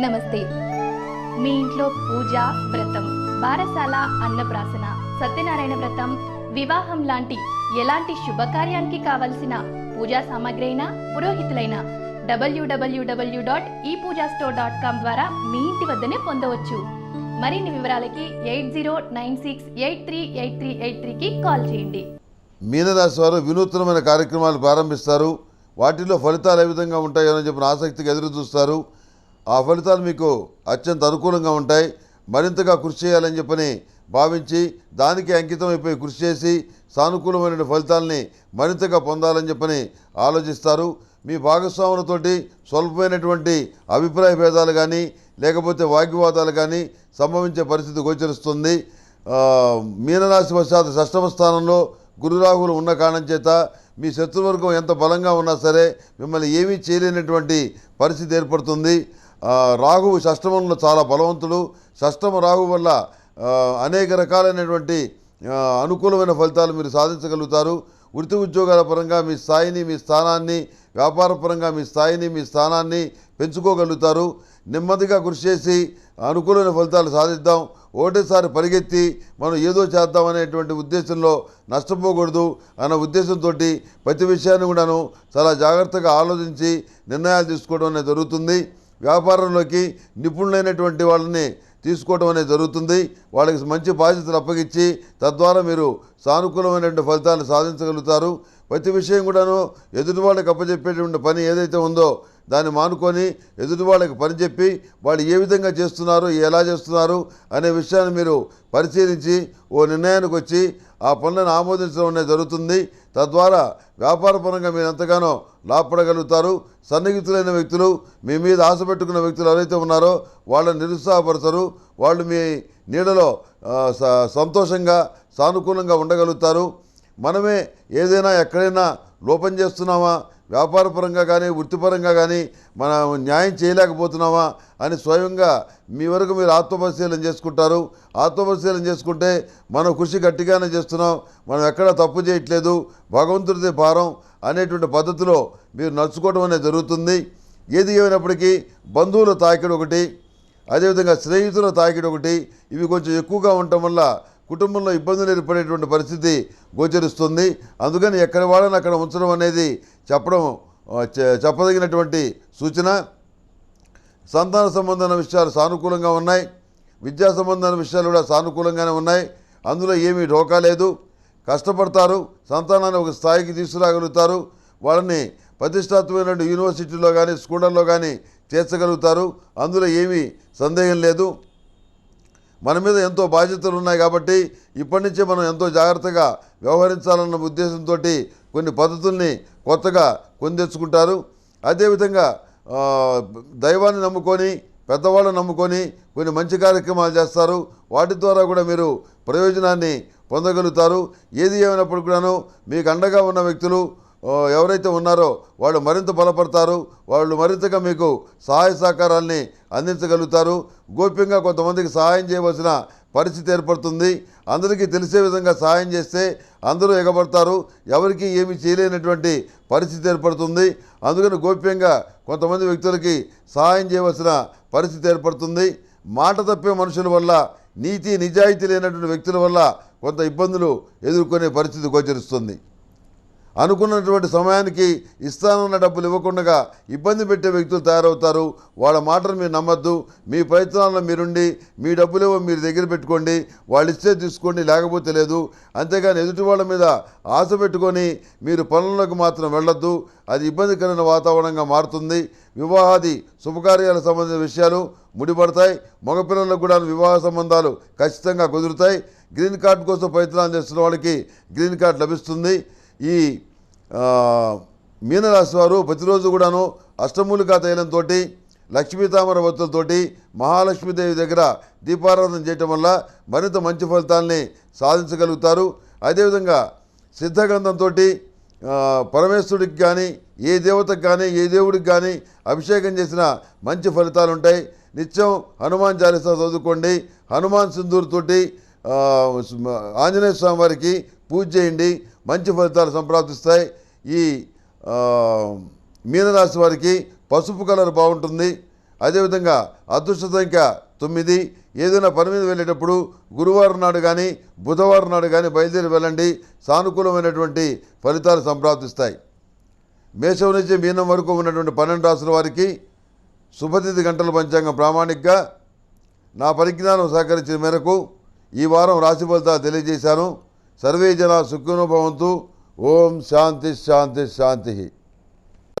నమస్తే. మీ ఇంట్లో పూజ, వ్రతం, బారసాల, అన్నప్రాసన, సత్యనారాయణ వ్రతం, వివాహం లాంటి ఎలాంటి శుభకార్యానికి కావలసిన పూజా సామాగ్రి అయినా, పురోహితులైన www.epoojastore.com ద్వారా మీ ఇంటి వద్దనే పొందవచ్చు. మరిన్ని వివరాలకి 8096838383కి కాల్ చేయండి. మీనరాశి వారు వినూత్నమైన కార్యక్రమాలు ప్రారంభిస్తారు. వాటిలో ఫలితాలు ఏ విధంగా ఉంటాయో అని చెప్పిన ఆసక్తిగా ఎదురు చూస్తారు. ఆ ఫలితాలు మీకు అత్యంత అనుకూలంగా ఉంటాయి. మరింతగా కృషి చేయాలని చెప్పని భావించి దానికి అంకితం అయిపోయి కృషి చేసి సానుకూలమైన ఫలితాలని మరింతగా పొందాలని చెప్పని ఆలోచిస్తారు. మీ భాగస్వాములతోటి స్వల్పమైనటువంటి అభిప్రాయ భేదాలు కానీ లేకపోతే వాగ్వివాదాలు కానీ సంభవించే పరిస్థితి గోచరిస్తుంది. మీనరాశి వశాత్ షష్టమ స్థానంలో గురు రాహువులు ఉన్న కారణం చేత మీ శత్రువర్గం ఎంత బలంగా ఉన్నా సరే మిమ్మల్ని ఏమీ చేయలేనటువంటి పరిస్థితి ఏర్పడుతుంది. రాహువు షష్టమంలో చాలా బలవంతుడు. షష్టమ రాహువు వల్ల అనేక రకాలైనటువంటి అనుకూలమైన ఫలితాలు మీరు సాధించగలుగుతారు. వృత్తి ఉద్యోగాల పరంగా మీ స్థాయిని, మీ స్థానాన్ని, వ్యాపార పరంగా మీ స్థాయిని, మీ స్థానాన్ని పెంచుకోగలుగుతారు. నెమ్మదిగా కృషి చేసి అనుకూలమైన ఫలితాలు సాధిద్దాం. ఒకటేసారి పరిగెత్తి మనం ఏదో చేద్దామనేటువంటి ఉద్దేశంలో నష్టపోకూడదు అన్న ఉద్దేశంతో ప్రతి విషయాన్ని కూడాను చాలా జాగ్రత్తగా ఆలోచించి నిర్ణయాలు తీసుకోవడం అనేది జరుగుతుంది. వ్యాపారంలోకి నిపుణులైనటువంటి వాళ్ళని తీసుకోవడం అనేది జరుగుతుంది. వాళ్ళకి మంచి బాధ్యతలు అప్పగించి తద్వారా మీరు సానుకూలమైనటువంటి ఫలితాలు సాధించగలుగుతారు. ప్రతి విషయం కూడాను ఎదుటి వాళ్ళకి అప్పచెప్పేటువంటి పని ఏదైతే ఉందో దాన్ని మానుకొని ఎదుటి వాళ్ళకి పని చెప్పి వాళ్ళు ఏ విధంగా చేస్తున్నారు, ఎలా చేస్తున్నారు అనే విషయాన్ని మీరు పరిశీలించి ఓ నిర్ణయానికి వచ్చి ఆ పనులను ఆమోదించడం అనేది జరుగుతుంది. తద్వారా వ్యాపారపరంగా మీరు ఎంతగానో లాభపడగలుగుతారు. సన్నిహితులైన వ్యక్తులు, మీ మీద ఆశ పెట్టుకున్న వ్యక్తులు ఎవరైతే ఉన్నారో వాళ్ళని నిరుత్సాహపరచరు. వాళ్ళు మీ నీడలో సంతోషంగా సానుకూలంగా ఉండగలుగుతారు. మనమే ఏదైనా ఎక్కడైనా లోపం చేస్తున్నామా, వ్యాపారపరంగా కానీ వృత్తిపరంగా కానీ మనం న్యాయం చేయలేకపోతున్నామా అని స్వయంగా మీ వరకు మీరు ఆత్మపరిశీలన చేసుకుంటారు. ఆత్మపరిశీలన చేసుకుంటే మనం కృషి గట్టిగానే చేస్తున్నాం, మనం ఎక్కడా తప్పు చేయట్లేదు, భగవంతుడిదే భారం అనేటువంటి పద్ధతిలో మీరు నడుచుకోవడం అనేది జరుగుతుంది. ఏది ఏమైనప్పటికీ బంధువుల తాకిడి ఒకటి, అదేవిధంగా స్నేహితుల తాకిడి ఒకటి, ఇవి కొంచెం ఎక్కువగా ఉండటం వల్ల కుటుంబంలో ఇబ్బందులు ఏర్పడేటువంటి పరిస్థితి గోచరిస్తుంది. అందుకని ఎక్కడ వాళ్ళని అక్కడ ఉంచడం అనేది చెప్పదగినటువంటి సూచన. సంతాన సంబంధమైన విషయాలు సానుకూలంగా ఉన్నాయి. విద్యా సంబంధమైన విషయాలు కూడా సానుకూలంగానే ఉన్నాయి. అందులో ఏమీ ఢోకా లేదు. కష్టపడతారు, సంతానాన్ని ఒక స్థాయికి తీసుకురాగలుగుతారు. వాళ్ళని ప్రతిష్టాత్మకమైన యూనివర్సిటీలో కానీ స్కూళ్ళల్లో కానీ చేర్చగలుగుతారు. అందులో ఏమీ సందేహం లేదు. మన మీద ఎంతో బాధ్యతలు ఉన్నాయి కాబట్టి ఇప్పటి నుంచే మనం ఎంతో జాగ్రత్తగా వ్యవహరించాలన్న ఉద్దేశంతో కొన్ని పద్ధతుల్ని కొత్తగా తెచ్చుకుంటారు. అదేవిధంగా దైవాన్ని నమ్ముకొని, పెద్దవాళ్ళని నమ్ముకొని కొన్ని మంచి కార్యక్రమాలు చేస్తారు. వాటి ద్వారా కూడా మీరు ప్రయోజనాన్ని పొందగలుగుతారు. ఏది ఏమైనప్పుడు కూడాను మీకు అండగా ఉన్న వ్యక్తులు ఎవరైతే ఉన్నారో వాళ్ళు మరింత బలపడతారు. వాళ్ళు మరింతగా మీకు సహాయ సహకారాల్ని అందించగలుగుతారు. గోప్యంగా కొంతమందికి సహాయం చేయవలసిన పరిస్థితి ఏర్పడుతుంది. అందరికీ తెలిసే విధంగా సహాయం చేస్తే అందరూ ఎగబడతారు, ఎవరికి ఏమీ చేయలేనటువంటి పరిస్థితి ఏర్పడుతుంది. అందుకని గోప్యంగా కొంతమంది వ్యక్తులకి సహాయం చేయవలసిన పరిస్థితి ఏర్పడుతుంది. మాట తప్పే మనుషుల వల్ల, నీతి నిజాయితీ లేనటువంటి వ్యక్తుల వల్ల కొంత ఇబ్బందులు ఎదుర్కొనే పరిస్థితి గోచరిస్తుంది. అనుకున్నటువంటి సమయానికి ఇస్తానన్న డబ్బులు ఇవ్వకుండా ఇబ్బంది పెట్టే వ్యక్తులు తయారవుతారు. వాళ్ళ మాటను మీరు నమ్మద్దు. మీ ప్రయత్నాల్లో మీరుండి మీ డబ్బులేవో మీరు దగ్గర పెట్టుకోండి. వాళ్ళు ఇస్తే తీసుకోండి, లేకపోతే లేదు. అంతేగాని ఎదుటి వాళ్ళ మీద ఆశ పెట్టుకొని మీరు పనులకు మాత్రం వెళ్ళొద్దు. అది ఇబ్బందికరమైన వాతావరణంగా మారుతుంది. వివాహాది శుభకార్యాలకు సంబంధించిన విషయాలు ముడిపడతాయి. మగపిల్లలకు కూడా వివాహ సంబంధాలు ఖచ్చితంగా కుదురుతాయి. గ్రీన్ కార్డు కోసం ప్రయత్నాలు చేస్తున్న వాళ్ళకి గ్రీన్ కార్డు లభిస్తుంది. ఈ మీనరాశి వారు ప్రతిరోజు కూడాను అష్టమూలికా తైలంతో, లక్ష్మీ తామర వత్తులతోటి, మహాలక్ష్మీదేవి దగ్గర దీపారాధన చేయటం వల్ల మరింత మంచి ఫలితాలని సాధించగలుగుతారు. అదేవిధంగా సిద్ధగంధంతో పరమేశ్వరుడికి కానీ, ఏ దేవతకు కానీ, ఏ దేవుడికి కానీ అభిషేకం చేసిన మంచి ఫలితాలు ఉంటాయి. నిత్యం హనుమాన్ చాలీసా చదువుకోండి. హనుమాన్ సింధూరుతోటి ఆంజనేయ స్వామి వారికి పూజ చేయండి, మంచి ఫలితాలు సంప్రాప్తిస్తాయి. ఈ మీనరాశి వారికి పసుపు కలర్ బాగుంటుంది. అదేవిధంగా అదృష్ట సంఖ్య 9. ఏదైనా పని మీద వెళ్ళేటప్పుడు గురువారం నాడు కానీ బుధవారం నాడు కానీ బయలుదేరి వెళ్ళండి. సానుకూలమైనటువంటి ఫలితాలు సంప్రాప్తిస్తాయి. మేషం నుంచి మీనం వరకు ఉన్నటువంటి 12 రాసుల వారికి శుభతిథి గంటల పంచాంగం ప్రామాణికగా నా పరిజ్ఞానం సహకరించిన మేరకు ఈ వారం రాశి ఫలితాలు తెలియజేశాను. సర్వే జన సుఖినో భవంతు. ఓం శాంతి శాంతి శాంతి.